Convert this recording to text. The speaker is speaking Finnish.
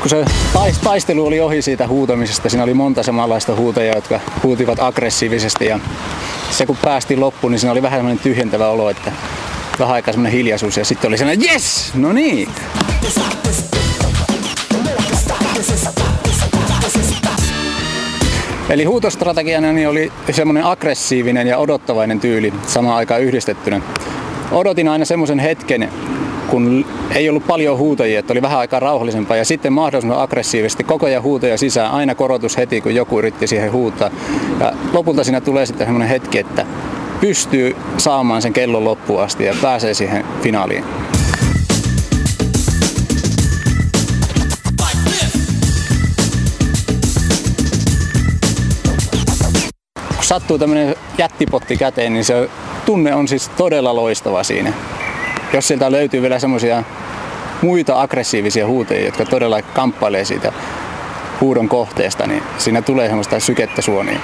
kun se taistelu oli ohi siitä huutamisesta, siinä oli monta samanlaista huutajaa, jotka huutivat aggressiivisesti. Ja se kun päästiin loppuun, niin siinä oli vähän semmoinen tyhjentävä olo, että vähän aikaa semmoinen hiljaisuus ja sitten oli sellainen yes! No niin! Eli huutostrategiana niin oli semmoinen aggressiivinen ja odottavainen tyyli samaan aikaan yhdistettynä. Odotin aina semmoisen hetken, kun ei ollut paljon huutajia, että oli vähän aikaa rauhallisempaa ja sitten mahdollisimman aggressiivisesti koko ajan huutoja sisään, aina korotus heti, kun joku yritti siihen huutaa. Ja lopulta siinä tulee sitten semmoinen hetki, että pystyy saamaan sen kellon loppuun asti ja pääsee siihen finaaliin. Kun sattuu tämmöinen jättipotti käteen, niin se tunne on siis todella loistava siinä. Jos sieltä löytyy vielä semmoisia muita aggressiivisia huutajia, jotka todella kamppailee siitä huudon kohteesta, niin siinä tulee semmoista sykettä suoniin.